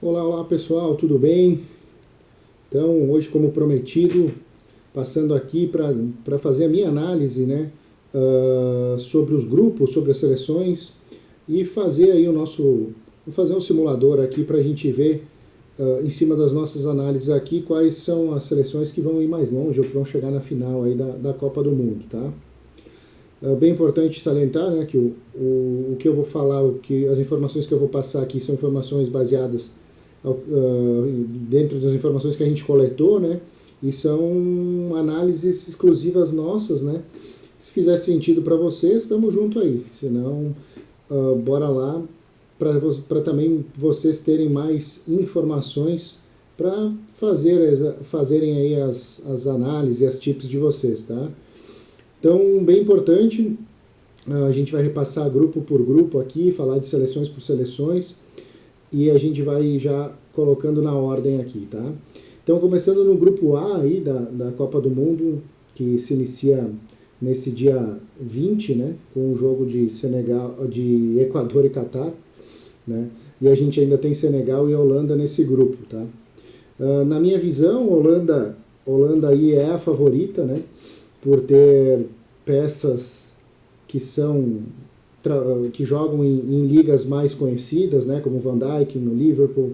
Olá, olá pessoal, tudo bem? Então, hoje, como prometido, passando aqui para fazer a minha análise, né, sobre os grupos, sobre as seleções e fazer aí vou fazer um simulador aqui para a gente ver, em cima das nossas análises aqui, quais são as seleções que vão ir mais longe ou que vão chegar na final aí da Copa do Mundo, tá? É bem importante salientar, né, que o que eu vou falar, as informações que eu vou passar aqui são informações baseadas dentro das informações que a gente coletou, né, e são análises exclusivas nossas, né. Se fizer sentido para vocês, estamos junto aí. Se não, bora lá para também vocês terem mais informações para fazerem aí as análises e as tips de vocês, tá? Então, bem importante, a gente vai repassar grupo por grupo aqui, falar de seleções por seleções, e a gente vai já colocando na ordem aqui, tá? Então, começando no grupo A aí da Copa do Mundo, que se inicia nesse dia 20, né, com o jogo de Equador e Catar, né? E a gente ainda tem Senegal e Holanda nesse grupo, tá? Na minha visão, Holanda aí é a favorita, né? Por ter peças que são que jogam em ligas mais conhecidas, né, como Van Dijk no Liverpool,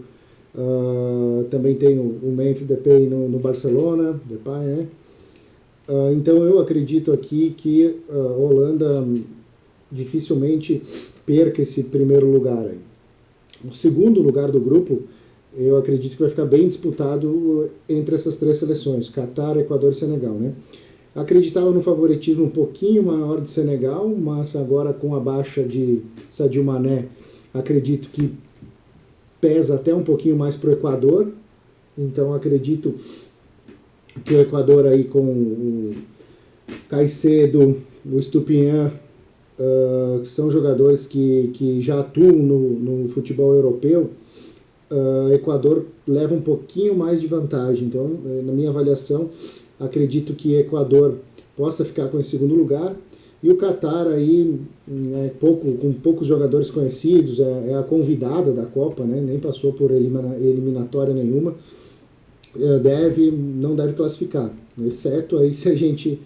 também tem o Memphis Depay no Barcelona, Depay, né? Então eu acredito aqui que a Holanda dificilmente perca esse primeiro lugar aí. O segundo lugar do grupo, eu acredito que vai ficar bem disputado entre essas três seleções, Catar, Equador e Senegal, né? Acreditava no favoritismo um pouquinho maior de Senegal, mas agora com a baixa de Sadio Mané, acredito que pesa até um pouquinho mais para o Equador. Então acredito que o Equador aí com o Caicedo, o Estupinhan, que são jogadores que já atuam no futebol europeu, Equador leva um pouquinho mais de vantagem. Então, na minha avaliação, acredito que Equador possa ficar com esse segundo lugar. E o Catar aí, com poucos jogadores conhecidos, é a convidada da Copa, né? Nem passou por eliminatória nenhuma, não deve classificar, exceto aí se a gente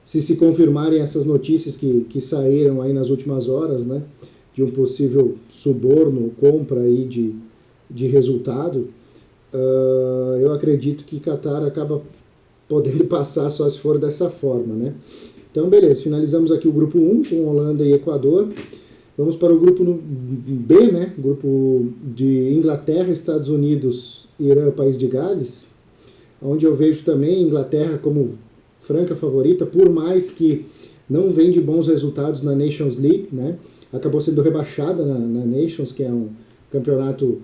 se confirmarem essas notícias que saíram aí nas últimas horas, né? De um possível suborno, compra aí de resultado, eu acredito que Qatar acaba podendo passar só se for dessa forma, né? Então, beleza, finalizamos aqui o grupo 1 com Holanda e Equador. Vamos para o grupo B, né? Grupo de Inglaterra, Estados Unidos, Irã, País de Gales, onde eu vejo também Inglaterra como franca favorita, por mais que não vem de bons resultados na Nations League, né? Acabou sendo rebaixada na Nations, que é um campeonato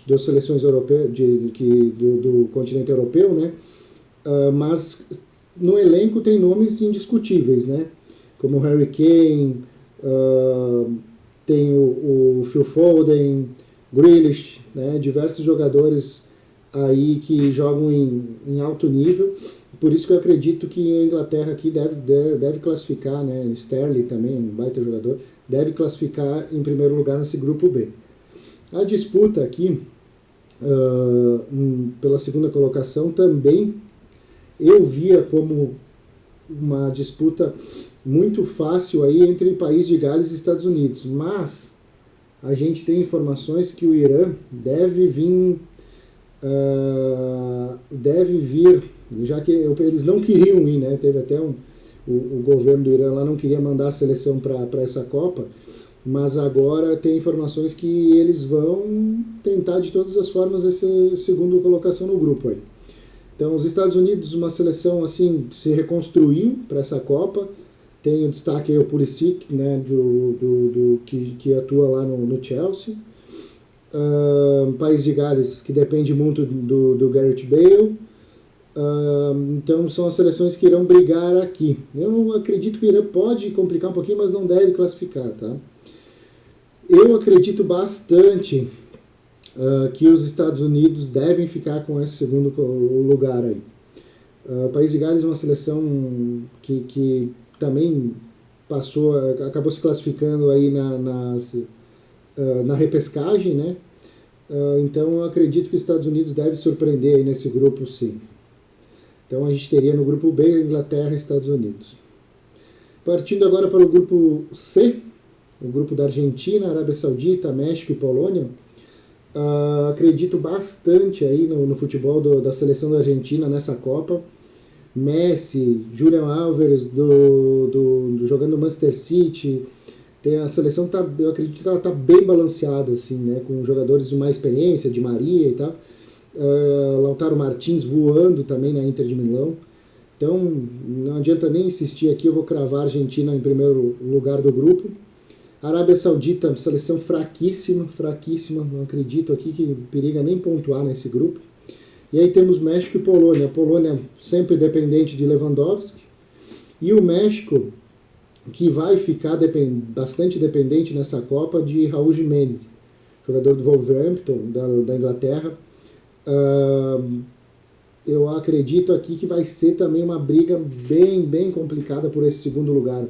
das seleções europeias do continente europeu, né? Mas no elenco tem nomes indiscutíveis, né? Como Harry Kane, tem o Phil Foden, Grealish, né? Diversos jogadores aí que jogam em alto nível. Por isso que eu acredito que a Inglaterra aqui deve classificar, né? Sterling também, um baita jogador, deve classificar em primeiro lugar nesse grupo B. A disputa aqui, pela segunda colocação, também eu via como uma disputa muito fácil aí entre País de Gales e Estados Unidos, mas a gente tem informações que o Irã deve vir, já que eles não queriam ir, né? Teve até o governo do Irã lá não queria mandar a seleção para essa Copa, mas agora tem informações que eles vão tentar de todas as formas essa segunda colocação no grupo aí. Então, os Estados Unidos, uma seleção assim, se reconstruiu para essa Copa. Tem o destaque aí o Pulisic, né, que atua lá no Chelsea. País de Gales, que depende muito do Gareth Bale. Então, são as seleções que irão brigar aqui. Eu não acredito que o Irã pode complicar um pouquinho, mas não deve classificar, tá? Eu acredito bastante que os Estados Unidos devem ficar com esse segundo lugar aí. O País de Gales é uma seleção que também acabou se classificando aí na repescagem, né? Então eu acredito que os Estados Unidos deve surpreender aí nesse grupo, sim. Então a gente teria no grupo B Inglaterra e Estados Unidos. Partindo agora para o grupo C, o grupo da Argentina, Arábia Saudita, México e Polônia, acredito bastante aí no futebol da seleção da Argentina nessa Copa. Messi, Julian Álvares jogando no Manchester City, tem a seleção, eu acredito que ela está bem balanceada, assim, né, com jogadores de mais experiência, de Maria e tal. Lautaro Martins voando também na Inter de Milão. Então, não adianta nem insistir aqui, eu vou cravar a Argentina em primeiro lugar do grupo. Arábia Saudita, seleção fraquíssima, não acredito aqui que periga nem pontuar nesse grupo. E aí temos México e Polônia. A Polônia sempre dependente de Lewandowski. E o México, que vai ficar bastante dependente nessa Copa de Raul Jiménez, jogador do Wolverhampton, da Inglaterra. Eu acredito aqui que vai ser também uma briga bem complicada por esse segundo lugar.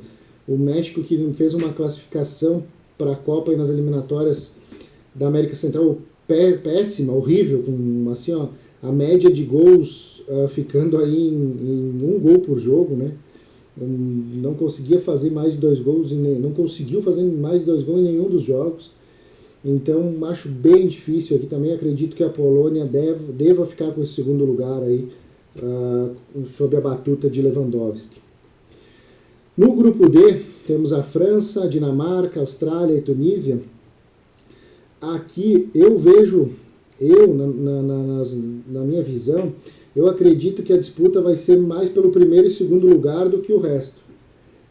O México, que fez uma classificação para a Copa e nas eliminatórias da América Central péssima, horrível, com assim, ó, a média de gols ficando aí em 1 gol por jogo, né? Não conseguia fazer mais de 2 gols, não conseguiu fazer mais de 2 gols em nenhum dos jogos. Então, acho bem difícil aqui também. Acredito que a Polônia deva ficar com esse segundo lugar aí, sob a batuta de Lewandowski. No grupo D, temos a França, a Dinamarca, a Austrália e a Tunísia. Aqui eu vejo, na minha visão, eu acredito que a disputa vai ser mais pelo primeiro e segundo lugar do que o resto.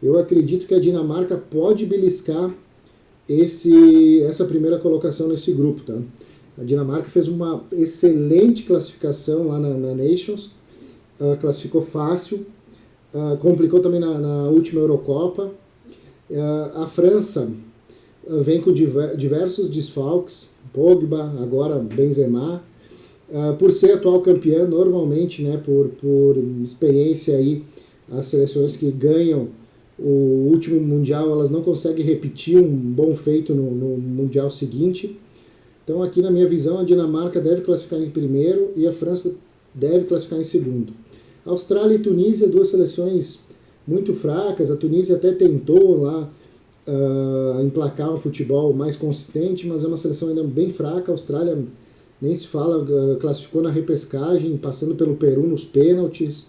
Eu acredito que a Dinamarca pode beliscar essa primeira colocação nesse grupo, tá? A Dinamarca fez uma excelente classificação lá na Nations, classificou fácil, complicou também na última Eurocopa. A França vem com diversos desfalques, Pogba, agora Benzema, por ser atual campeã, normalmente, né, por experiência aí, as seleções que ganham o último Mundial, elas não conseguem repetir um bom feito no Mundial seguinte. Então aqui na minha visão a Dinamarca deve classificar em primeiro e a França deve classificar em segundo. Austrália e Tunísia, 2 seleções muito fracas. A Tunísia até tentou lá emplacar um futebol mais consistente, mas é uma seleção ainda bem fraca. A Austrália nem se fala, classificou na repescagem, passando pelo Peru nos pênaltis.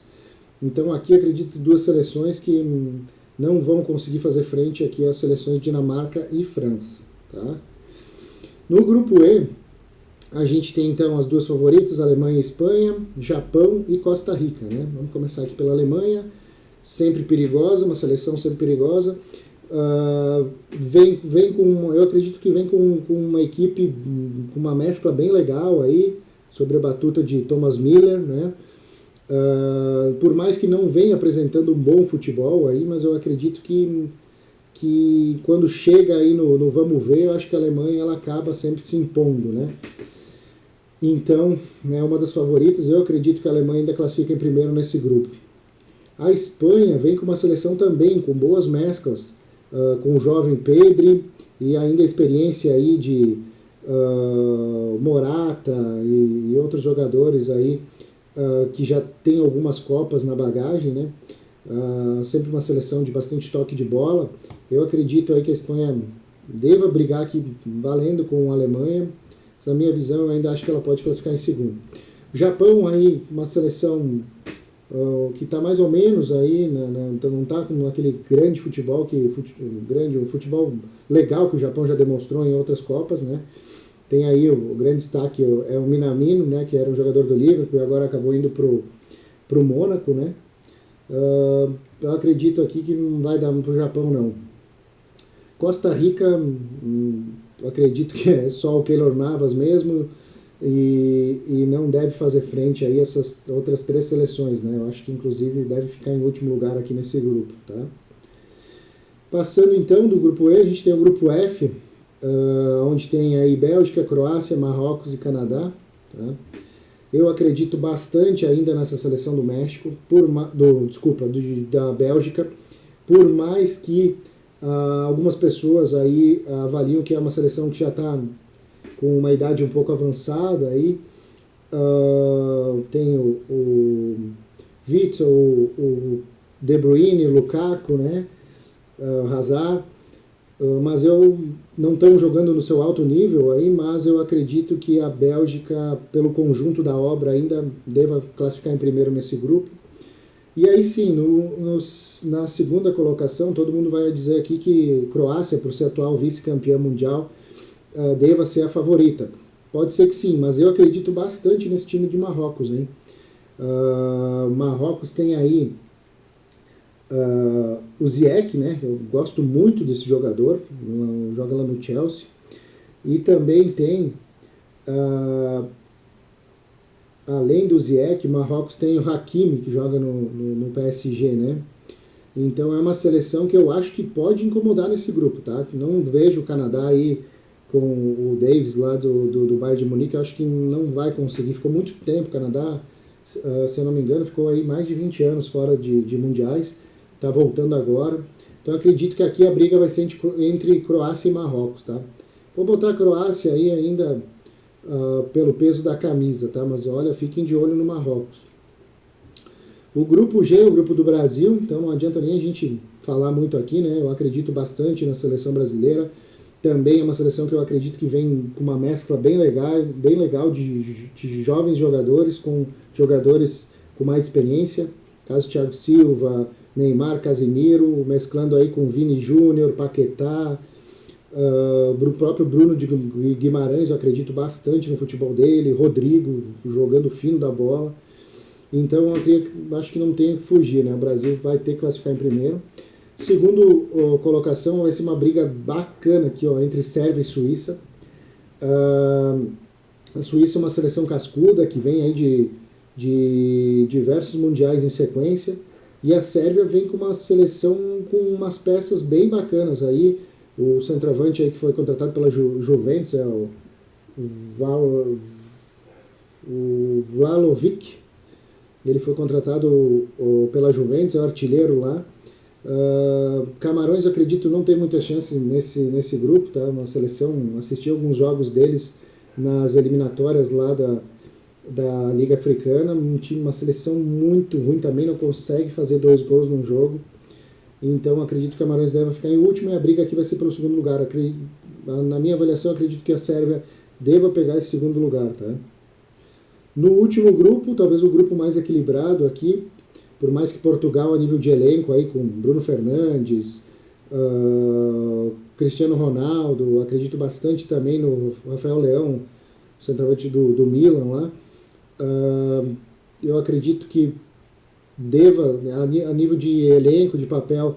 Então aqui acredito 2 seleções que não vão conseguir fazer frente aqui às seleções de Dinamarca e França. Tá? No grupo E, a gente tem então as 2 favoritas, Alemanha e Espanha, Japão e Costa Rica. Né? Vamos começar aqui pela Alemanha, sempre perigosa, uma seleção sempre perigosa. Eu acredito que vem com uma equipe, com uma mescla bem legal aí, sobre a batuta de Thomas Müller, né? Por mais que não venha apresentando um bom futebol aí, mas eu acredito que quando chega aí no vamos ver, eu acho que a Alemanha ela acaba sempre se impondo, né? Então, é uma das favoritas, eu acredito que a Alemanha ainda classifica em primeiro nesse grupo. A Espanha vem com uma seleção também, com boas mesclas, com o jovem Pedri e ainda a experiência aí de Morata e outros jogadores aí, que já tem algumas Copas na bagagem, né? Sempre uma seleção de bastante toque de bola. Eu acredito aí que a Espanha deva brigar aqui valendo com a Alemanha. Na minha visão, eu ainda acho que ela pode classificar em segundo. O Japão aí, uma seleção que está mais ou menos aí, então não está com aquele grande futebol, um futebol legal que o Japão já demonstrou em outras Copas, né? Tem aí o grande destaque é o Minamino, né, que era um jogador do Liverpool e agora acabou indo pro Mônaco, né? Eu acredito aqui que não vai dar pro Japão, não. Costa Rica, eu acredito que é só o Keylor Navas mesmo e não deve fazer frente aí a essas outras 3 seleções, né? Eu acho que inclusive deve ficar em último lugar aqui nesse grupo, tá? Passando então do grupo E, a gente tem o grupo F, onde tem aí Bélgica, Croácia, Marrocos e Canadá. Tá? Eu acredito bastante ainda nessa seleção do México, da Bélgica, por mais que algumas pessoas aí avaliam que é uma seleção que já está com uma idade um pouco avançada aí. Tem o Witzel, o De Bruyne, o Lukaku, né? Hazard. Mas eu não estão jogando no seu alto nível aí, mas eu acredito que a Bélgica, pelo conjunto da obra, ainda deva classificar em primeiro nesse grupo. E aí sim, na segunda colocação, todo mundo vai dizer aqui que Croácia, por ser atual vice-campeã mundial, deva ser a favorita. Pode ser que sim, mas eu acredito bastante nesse time de Marrocos, hein? Marrocos tem aí o Ziyech, né? Eu gosto muito desse jogador, joga lá no Chelsea. E também tem, além do Ziyech, Marrocos tem o Hakimi, que joga no PSG, né? Então é uma seleção que eu acho que pode incomodar nesse grupo, tá? Não vejo o Canadá aí com o Davis lá do Bayern de Munique, eu acho que não vai conseguir. Ficou muito tempo o Canadá, se eu não me engano, ficou aí mais de 20 anos fora de mundiais, está voltando agora. Então eu acredito que aqui a briga vai ser entre Croácia e Marrocos, tá? Vou botar a Croácia aí ainda pelo peso da camisa, tá? Mas olha, fiquem de olho no Marrocos. O grupo G, o grupo do Brasil, então não adianta nem a gente falar muito aqui, né? Eu acredito bastante na seleção brasileira. Também é uma seleção que eu acredito que vem com uma mescla bem legal de jovens jogadores com jogadores com mais experiência. Caso Thiago Silva, Neymar, Casemiro, mesclando aí com Vini Júnior, Paquetá, o próprio Bruno de Guimarães, eu acredito bastante no futebol dele, Rodrigo jogando fino da bola. Então eu acho que não tem o que fugir, né? O Brasil vai ter que classificar em primeiro. Segundo colocação, vai ser uma briga bacana aqui, ó, entre Sérvia e Suíça. A Suíça é uma seleção cascuda que vem aí de diversos mundiais em sequência. E a Sérvia vem com uma seleção com umas peças bem bacanas aí. O centroavante aí que foi contratado pela Juventus é o Vlahovic. Ele foi contratado pela Juventus, é o artilheiro lá. Camarões, eu acredito, não tem muita chance nesse grupo, tá? Uma seleção, assisti alguns jogos deles nas eliminatórias lá da Liga Africana, uma seleção muito ruim também, não consegue fazer 2 gols num jogo. Então acredito que o Camarões deve ficar em último e a briga aqui vai ser pelo segundo lugar. Na minha avaliação, acredito que a Sérvia deva pegar esse segundo lugar, tá? No último grupo, talvez o grupo mais equilibrado aqui, por mais que Portugal a nível de elenco aí com Bruno Fernandes, Cristiano Ronaldo, acredito bastante também no Rafael Leão, centroavante do Milan lá. Eu acredito que deva, a nível de elenco, de papel,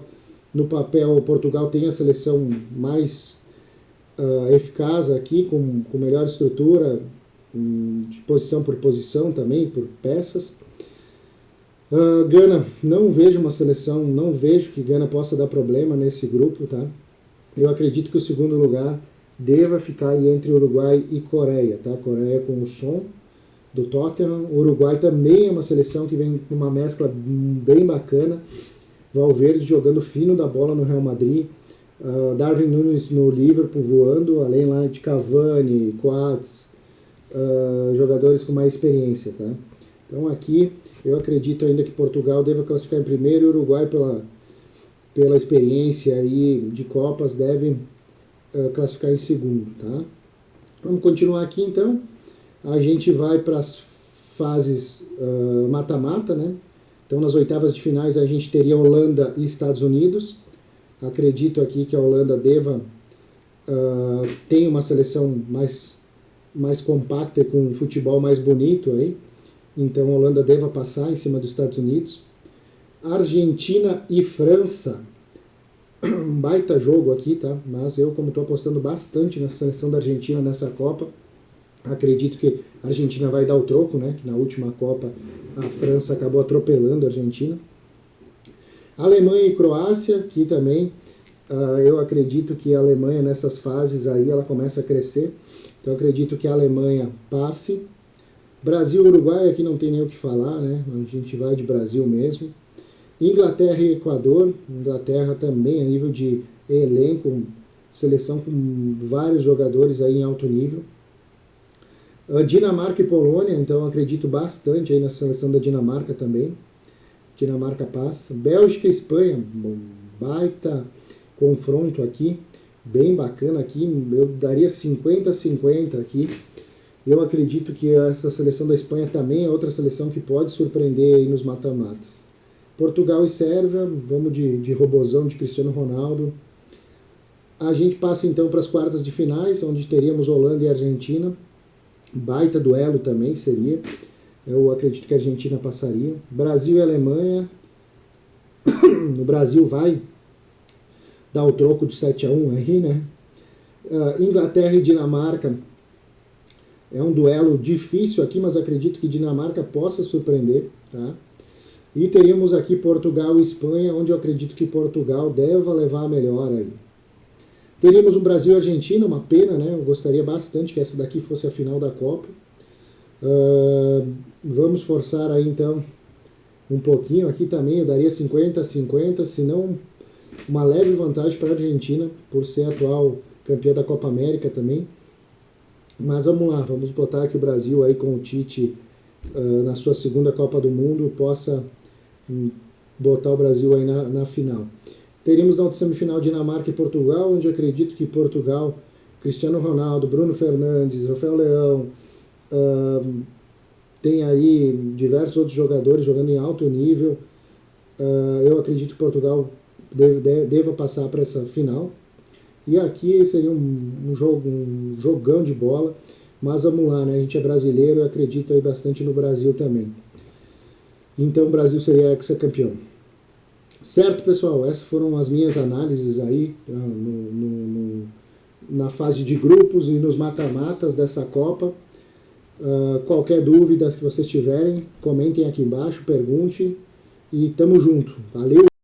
no papel Portugal tem a seleção mais eficaz aqui, com melhor estrutura, de posição por posição também, por peças. Gana, não vejo uma seleção, não vejo que Gana possa dar problema nesse grupo, tá? Eu acredito que o segundo lugar deva ficar aí entre Uruguai e Coreia, tá? Coreia com o Son do Tottenham. O Uruguai também é uma seleção que vem com uma mescla bem bacana. Valverde jogando fino da bola no Real Madrid. Darwin Núñez no Liverpool voando, além lá de Cavani, Coates, jogadores com mais experiência, tá? Então aqui eu acredito ainda que Portugal deva classificar em primeiro e o Uruguai pela experiência aí de Copas deve classificar em segundo, tá? Vamos continuar aqui então. A gente vai para as fases mata-mata, né? Então nas oitavas de finais a gente teria Holanda e Estados Unidos. Acredito aqui que a Holanda deva ter uma seleção mais compacta e com um futebol mais bonito aí. Então a Holanda deva passar em cima dos Estados Unidos. Argentina e França. Um baita jogo aqui, tá? Mas eu, como estou apostando bastante na seleção da Argentina nessa Copa, acredito que a Argentina vai dar o troco, né? Que na última Copa a França acabou atropelando a Argentina. Alemanha e Croácia, que também eu acredito que a Alemanha nessas fases aí ela começa a crescer. Então eu acredito que a Alemanha passe. Brasil e Uruguai aqui não tem nem o que falar, né? A gente vai de Brasil mesmo. Inglaterra e Equador. Inglaterra também a nível de elenco, seleção com vários jogadores aí em alto nível. Dinamarca e Polônia, então acredito bastante aí na seleção da Dinamarca também. Dinamarca passa. Bélgica e Espanha, baita confronto aqui, bem bacana aqui. Eu daria 50-50 aqui. Eu acredito que essa seleção da Espanha também é outra seleção que pode surpreender aí nos mata-matas. Portugal e Sérvia, vamos de robozão de Cristiano Ronaldo. A gente passa então para as quartas de finais, onde teríamos Holanda e Argentina. Baita duelo também seria. Eu acredito que a Argentina passaria. Brasil e Alemanha. O Brasil vai dar o troco de 7-1 aí, né? Inglaterra e Dinamarca. É um duelo difícil aqui, mas acredito que Dinamarca possa surpreender, tá? E teríamos aqui Portugal e Espanha, onde eu acredito que Portugal deva levar a melhor aí. Teríamos um Brasil e Argentina, uma pena, né? Eu gostaria bastante que essa daqui fosse a final da Copa. Vamos forçar aí então um pouquinho aqui também, eu daria 50-50, se não uma leve vantagem para a Argentina, por ser atual campeã da Copa América também. Mas vamos lá, vamos botar que o Brasil aí com o Tite na sua segunda Copa do Mundo possa botar o Brasil aí na final. Teríamos na outra semifinal Dinamarca e Portugal, onde eu acredito que Portugal, Cristiano Ronaldo, Bruno Fernandes, Rafael Leão, tem aí diversos outros jogadores jogando em alto nível. Eu acredito que Portugal deva passar para essa final. E aqui seria um jogão de bola, mas vamos lá, né? A gente é brasileiro, eu acredito aí bastante no Brasil também. Então o Brasil seria ex-campeão. Certo, pessoal? Essas foram as minhas análises aí na fase de grupos e nos mata-matas dessa Copa. Qualquer dúvida que vocês tiverem, comentem aqui embaixo, pergunte e tamo junto. Valeu!